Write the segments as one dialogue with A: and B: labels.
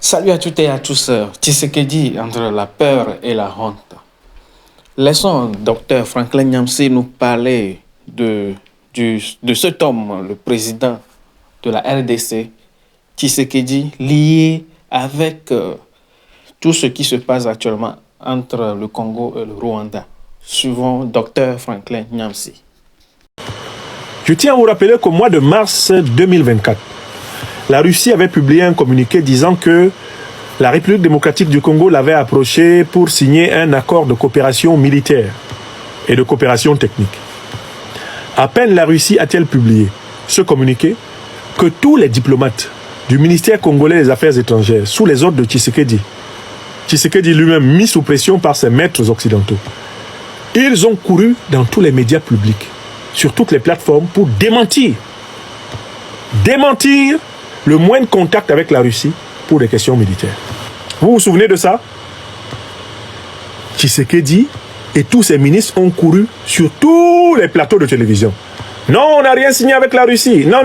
A: Salut à toutes et à tous. Tshisekedi entre la peur et la honte. Laissons Dr Franklin Nyamsi nous parler de cet homme, le président de la RDC, Tshisekedi, lié avec tout ce qui se passe actuellement entre le Congo et le Rwanda. Suivons Dr Franklin Nyamsi.
B: Je tiens à vous rappeler qu'au mois de mars 2024, la Russie avait publié un communiqué disant que la République démocratique du Congo l'avait approché pour signer un accord de coopération militaire et de coopération technique. À peine la Russie a-t-elle publié ce communiqué que tous les diplomates du ministère congolais des Affaires étrangères, sous les ordres de Tshisekedi lui-même mis sous pression par ses maîtres occidentaux, ils ont couru dans tous les médias publics, sur toutes les plateformes pour démentir le moindre contact avec la Russie pour des questions militaires. Vous vous souvenez de ça? Tshisekedi et tous ses ministres ont couru sur tous les plateaux de télévision. Non, on n'a rien signé avec la Russie. Non.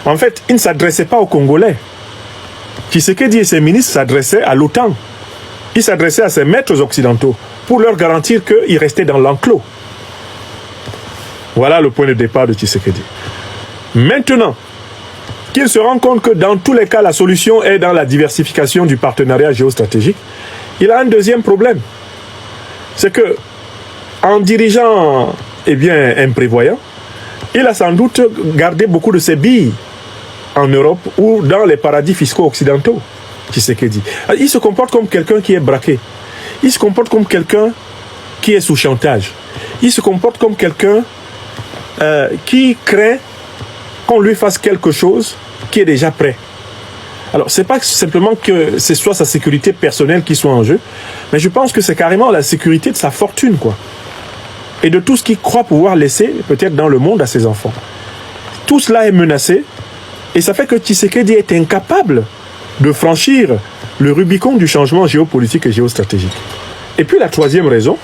B: En fait, ils ne s'adressaient pas aux Congolais. Tshisekedi et ses ministres s'adressaient à l'OTAN. Ils s'adressaient à ses maîtres occidentaux pour leur garantir qu'ils restaient dans l'enclos. Voilà le point de départ de Tshisekedi. Maintenant qu'il se rend compte que dans tous les cas, la solution est dans la diversification du partenariat géostratégique, il a un deuxième problème. C'est que, en dirigeant, imprévoyant, il a sans doute gardé beaucoup de ses billes en Europe ou dans les paradis fiscaux occidentaux, Tshisekedi. Il se comporte comme quelqu'un qui est braqué. Il se comporte comme quelqu'un qui est sous chantage. Il se comporte comme quelqu'un qui craint qu'on lui fasse quelque chose qui est déjà prêt. Alors, c'est pas simplement que ce soit sa sécurité personnelle qui soit en jeu, mais je pense que c'est carrément la sécurité de sa fortune, quoi. Et de tout ce qu'il croit pouvoir laisser, peut-être dans le monde, à ses enfants. Tout cela est menacé, et ça fait que Tshisekedi est incapable de franchir le Rubicon du changement géopolitique et géostratégique. Et puis la troisième raison,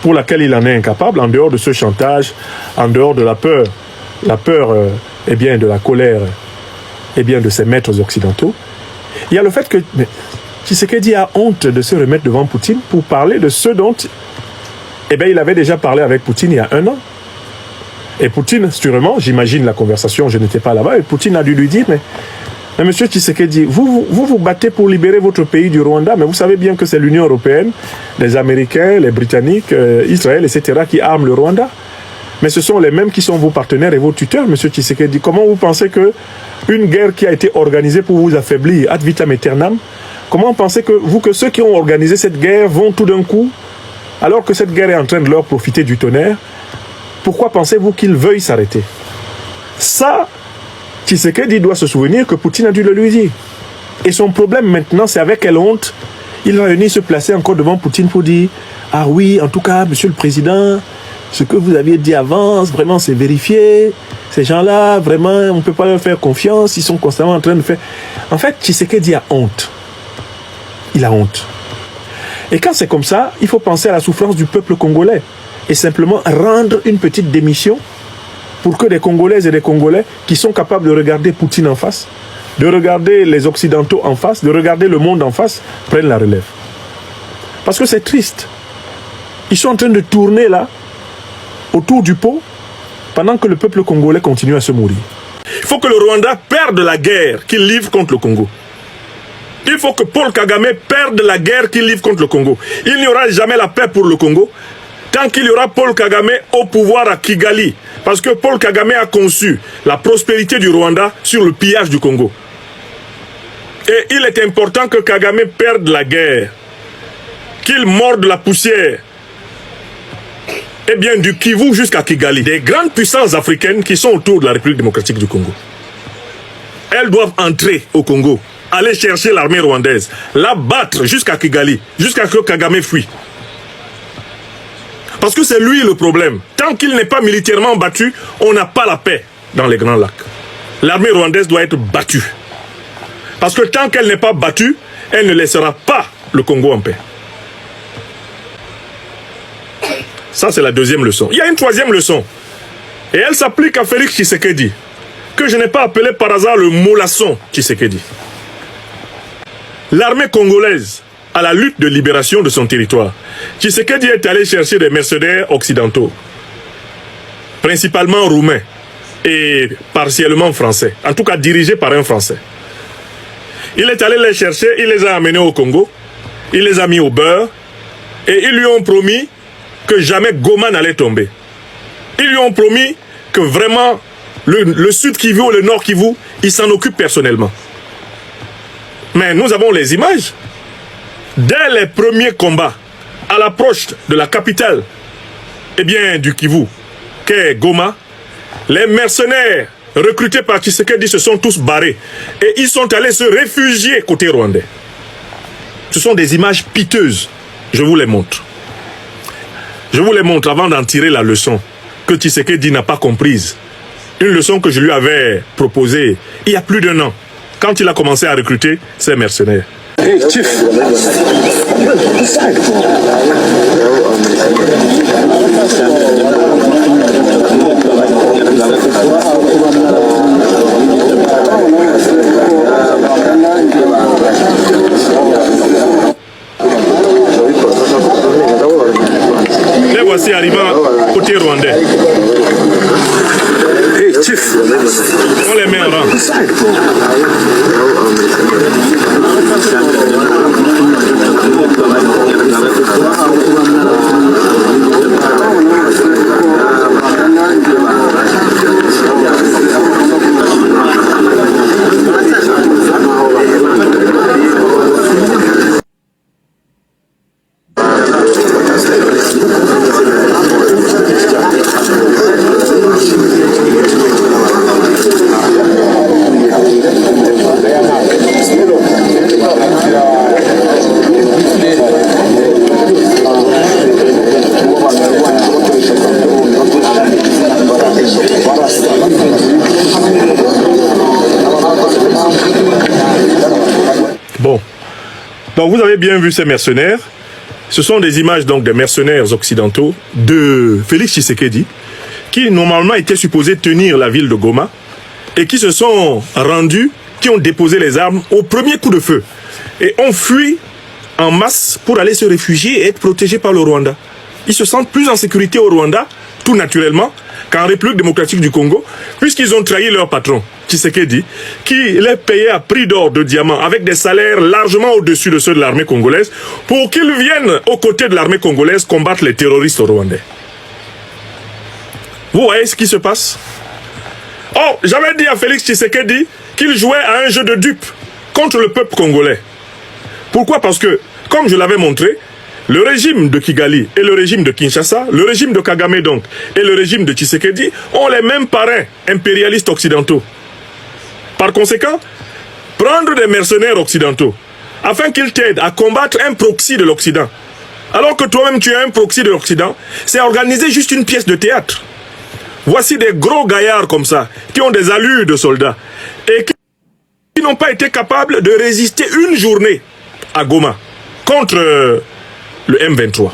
B: pour laquelle il en est incapable, en dehors de ce chantage, en dehors de la peur de la colère de ses maîtres occidentaux, il y a le fait que Tshisekedi a honte de se remettre devant Poutine pour parler de ce dont il avait déjà parlé avec Poutine il y a 1 an. Et Poutine, sûrement, j'imagine la conversation, je n'étais pas là-bas, et Poutine a dû lui dire, mais monsieur Tshisekedi, vous battez pour libérer votre pays du Rwanda, mais vous savez bien que c'est l'Union européenne, les Américains, les Britanniques, Israël, etc., qui arment le Rwanda. Mais ce sont les mêmes qui sont vos partenaires et vos tuteurs, monsieur Tshisekedi. Comment vous pensez qu'une guerre qui a été organisée pour vous affaiblir, ad vitam aeternam, comment pensez que ceux qui ont organisé cette guerre vont tout d'un coup, alors que cette guerre est en train de leur profiter du tonnerre, pourquoi pensez-vous qu'ils veuillent s'arrêter? Ça, Tshisekedi doit se souvenir que Poutine a dû le lui dire. Et son problème maintenant, c'est avec quelle honte il va venir se placer encore devant Poutine pour dire « Ah oui, en tout cas, monsieur le président, ce que vous aviez dit avant, vraiment c'est vérifié. Ces gens-là, vraiment, on ne peut pas leur faire confiance. Ils sont constamment en train de faire... » En fait, Tshisekedi a honte. Il a honte. Et quand c'est comme ça, il faut penser à la souffrance du peuple congolais et simplement rendre une petite démission pour que des Congolaises et des Congolais qui sont capables de regarder Poutine en face, de regarder les Occidentaux en face, de regarder le monde en face, prennent la relève. Parce que c'est triste. Ils sont en train de tourner là, autour du pot, pendant que le peuple congolais continue à se mourir. Il faut que le Rwanda perde la guerre qu'il livre contre le Congo. Il faut que Paul Kagame perde la guerre qu'il livre contre le Congo. Il n'y aura jamais la paix pour le Congo tant qu'il y aura Paul Kagame au pouvoir à Kigali. Parce que Paul Kagame a conçu la prospérité du Rwanda sur le pillage du Congo. Et il est important que Kagame perde la guerre, qu'il morde la poussière, du Kivu jusqu'à Kigali. Des grandes puissances africaines qui sont autour de la République démocratique du Congo. Elles doivent entrer au Congo, aller chercher l'armée rwandaise, la battre jusqu'à Kigali, jusqu'à ce que Kagame fuit. Parce que c'est lui le problème. Tant qu'il n'est pas militairement battu, on n'a pas la paix dans les Grands Lacs. L'armée rwandaise doit être battue. Parce que tant qu'elle n'est pas battue, elle ne laissera pas le Congo en paix. Ça, c'est la deuxième leçon. Il y a une troisième leçon. Et elle s'applique à Félix Tshisekedi, que je n'ai pas appelé par hasard le mollasson Tshisekedi. l'armée congolaise à la lutte de libération de son territoire, Tshisekedi est allé chercher des mercenaires occidentaux, principalement roumains et partiellement français, en tout cas dirigés par un Français. Il est allé les chercher, il les a amenés au Congo, il les a mis au beurre et ils lui ont promis que jamais Goma n'allait tomber. Ils lui ont promis que vraiment le Sud Kivu ou le Nord Kivu, il s'en occupe personnellement. Mais nous avons les images. Dès les premiers combats, à l'approche de la capitale, eh bien, du Kivu, qu'est Goma, les mercenaires recrutés par Tshisekedi se sont tous barrés et ils sont allés se réfugier côté rwandais. Ce sont des images piteuses. Je vous les montre. Je vous les montre avant d'en tirer la leçon que Tshisekedi n'a pas comprise. Une leçon que je lui avais proposée il y a plus d'1 an, quand il a commencé à recruter ses mercenaires. Hey, Chief. Les voici arrivant côté rwandais. Hey, Chief. On les met en rang. Bon, donc vous avez bien vu ces mercenaires. Ce sont des images donc des mercenaires occidentaux de Félix Tshisekedi qui normalement étaient supposés tenir la ville de Goma et qui se sont rendus, qui ont déposé les armes au premier coup de feu et ont fui en masse pour aller se réfugier et être protégés par le Rwanda. Ils se sentent plus en sécurité au Rwanda, tout naturellement, qu'en République démocratique du Congo, puisqu'ils ont trahi leur patron, Tshisekedi, qui les payait à prix d'or de diamants, avec des salaires largement au-dessus de ceux de l'armée congolaise, pour qu'ils viennent aux côtés de l'armée congolaise combattre les terroristes rwandais. Vous voyez ce qui se passe? Oh, j'avais dit à Félix Tshisekedi qu'il jouait à un jeu de dupes contre le peuple congolais. Pourquoi? Parce que, comme je l'avais montré, le régime de Kigali et le régime de Kinshasa, le régime de Kagame donc, et le régime de Tshisekedi ont les mêmes parrains impérialistes occidentaux. Par conséquent, prendre des mercenaires occidentaux afin qu'ils t'aident à combattre un proxy de l'Occident, alors que toi-même tu es un proxy de l'Occident, c'est organiser juste une pièce de théâtre. Voici des gros gaillards comme ça, qui ont des allures de soldats, et qui n'ont pas été capables de résister une journée à Goma contre le M23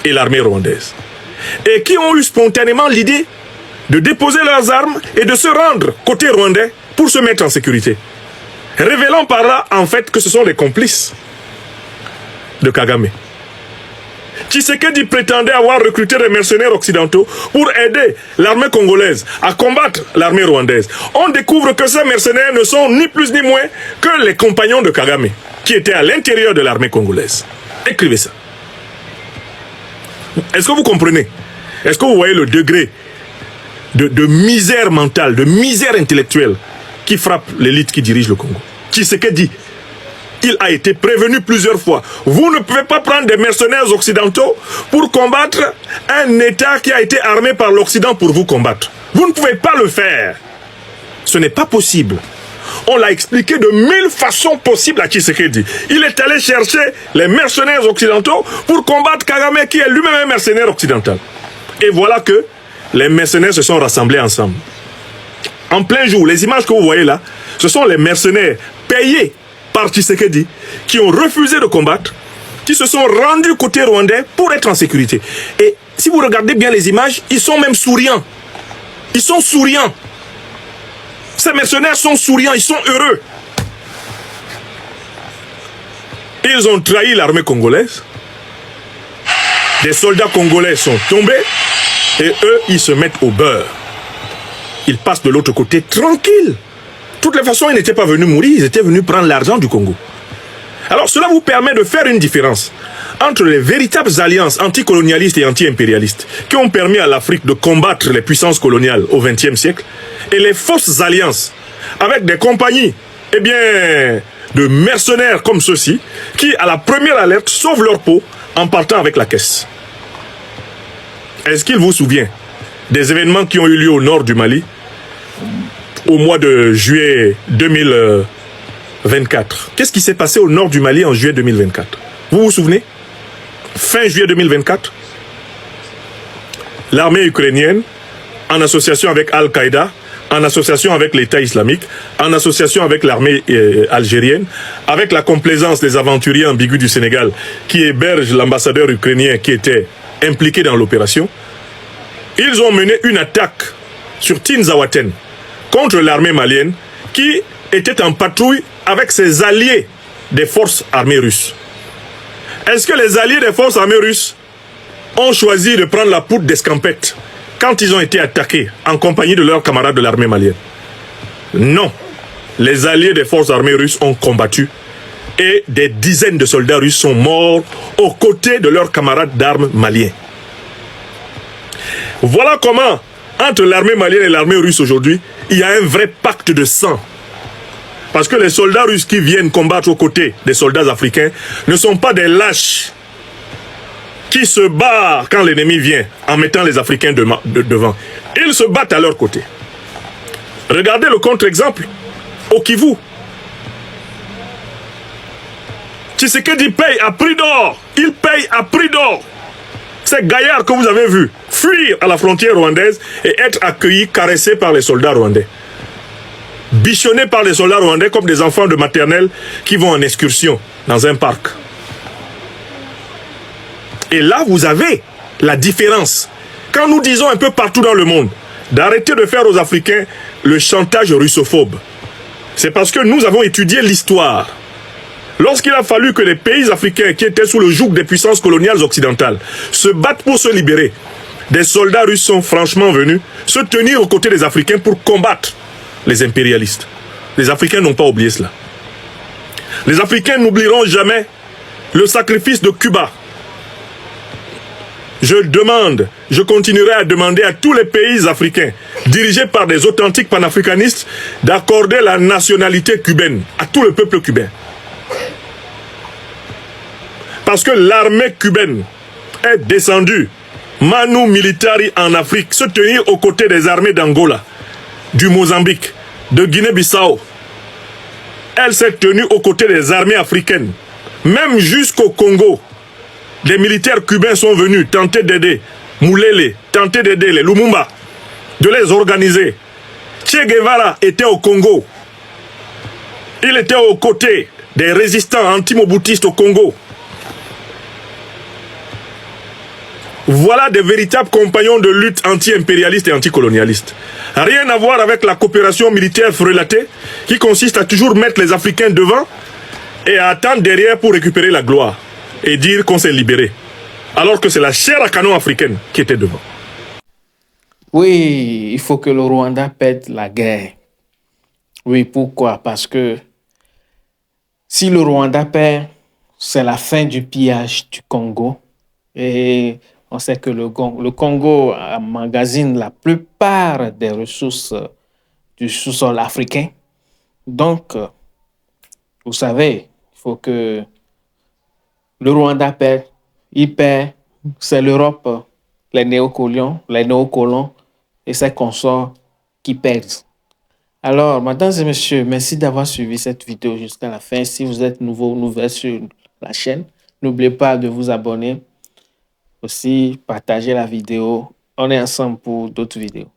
B: et l'armée rwandaise, et qui ont eu spontanément l'idée de déposer leurs armes et de se rendre côté rwandais pour se mettre en sécurité, révélant par là en fait que ce sont les complices de Kagame. Tshisekedi prétendait avoir recruté des mercenaires occidentaux pour aider l'armée congolaise à combattre l'armée rwandaise. On découvre que ces mercenaires ne sont ni plus ni moins que les compagnons de Kagame, qui étaient à l'intérieur de l'armée congolaise. Écrivez ça. Est-ce que vous comprenez? Est-ce que vous voyez le degré de misère mentale, de misère intellectuelle qui frappe l'élite qui dirige le Congo? Tshisekedi, il a été prévenu plusieurs fois. Vous ne pouvez pas prendre des mercenaires occidentaux pour combattre un État qui a été armé par l'Occident pour vous combattre. Vous ne pouvez pas le faire. Ce n'est pas possible. On l'a expliqué de 1000 façons possibles à Tshisekedi. Il est allé chercher les mercenaires occidentaux pour combattre Kagame, qui est lui-même un mercenaire occidental. Et voilà que les mercenaires se sont rassemblés ensemble. En plein jour, les images que vous voyez là, ce sont les mercenaires payés par Tshisekedi qui ont refusé de combattre, qui se sont rendus côté rwandais pour être en sécurité. Et si vous regardez bien les images, ils sont même souriants. Ils sont souriants. Ces mercenaires sont souriants, ils sont heureux. Ils ont trahi l'armée congolaise. Des soldats congolais sont tombés et eux, ils se mettent au beurre. Ils passent de l'autre côté tranquille. De toutes les façons, ils n'étaient pas venus mourir, ils étaient venus prendre l'argent du Congo. Alors cela vous permet de faire une différence entre les véritables alliances anticolonialistes et anti-impérialistes qui ont permis à l'Afrique de combattre les puissances coloniales au XXe siècle et les fausses alliances avec des compagnies, eh bien, de mercenaires comme ceux-ci qui, à la première alerte, sauvent leur peau en partant avec la caisse. Est-ce qu'il vous souvient des événements qui ont eu lieu au nord du Mali au mois de juillet 2024? Qu'est-ce qui s'est passé au nord du Mali en juillet 2024? Vous vous souvenez? Fin juillet 2024, l'armée ukrainienne, en association avec Al-Qaïda, en association avec l'État islamique, en association avec l'armée algérienne, avec la complaisance des aventuriers ambigus du Sénégal qui hébergent l'ambassadeur ukrainien qui était impliqué dans l'opération, ils ont mené une attaque sur Tinzaouaten contre l'armée malienne qui était en patrouille avec ses alliés des forces armées russes. Est-ce que les alliés des forces armées russes ont choisi de prendre la poudre d'escampette quand ils ont été attaqués en compagnie de leurs camarades de l'armée malienne? Non. Les alliés des forces armées russes ont combattu et des dizaines de soldats russes sont morts aux côtés de leurs camarades d'armes maliens. Voilà comment, entre l'armée malienne et l'armée russe aujourd'hui, il y a un vrai pacte de sang. Parce que les soldats russes qui viennent combattre aux côtés des soldats africains ne sont pas des lâches qui se barrent quand l'ennemi vient en mettant les Africains devant. Ils se battent à leur côté. Regardez le contre-exemple au Kivu. Tshisekedi paye à prix d'or. Il paye à prix d'or. Ces gaillards que vous avez vus fuir à la frontière rwandaise et être accueillis, caressés par les soldats rwandais. Bichonnés par les soldats rwandais comme des enfants de maternelle qui vont en excursion dans un parc. Et là, vous avez la différence. Quand nous disons un peu partout dans le monde d'arrêter de faire aux Africains le chantage russophobe, c'est parce que nous avons étudié l'histoire. Lorsqu'il a fallu que les pays africains qui étaient sous le joug des puissances coloniales occidentales se battent pour se libérer, des soldats russes sont franchement venus se tenir aux côtés des Africains pour combattre les impérialistes. Les Africains n'ont pas oublié cela. Les Africains n'oublieront jamais le sacrifice de Cuba. Je continuerai à demander à tous les pays africains, dirigés par des authentiques panafricanistes, d'accorder la nationalité cubaine à tout le peuple cubain. Parce que l'armée cubaine est descendue, manu militari en Afrique, se tenir aux côtés des armées d'Angola, du Mozambique, de Guinée-Bissau. Elle s'est tenue aux côtés des armées africaines, même jusqu'au Congo. Des militaires cubains sont venus tenter d'aider Moulele, tenter d'aider les Lumumba, de les organiser. Che Guevara était au Congo. Il était aux côtés des résistants anti-moboutistes au Congo. Voilà des véritables compagnons de lutte anti-impérialiste et anticolonialiste. Rien à voir avec la coopération militaire frelatée qui consiste à toujours mettre les Africains devant et à attendre derrière pour récupérer la gloire et dire qu'on s'est libéré. Alors que c'est la chair à canon africaine qui était devant.
A: Oui, il faut que le Rwanda perde la guerre. Oui, pourquoi? Parce que si le Rwanda perd, c'est la fin du pillage du Congo. Et on sait que le Congo emmagasine la plupart des ressources du sous-sol africain. Donc, vous savez, il faut que le Rwanda perd. Il perd, c'est l'Europe, les néocolons et ses consorts qui perdent. Alors, mesdames et messieurs, merci d'avoir suivi cette vidéo jusqu'à la fin. Si vous êtes nouvelle sur la chaîne, n'oubliez pas de vous abonner. Aussi, partagez la vidéo. On est ensemble pour d'autres vidéos.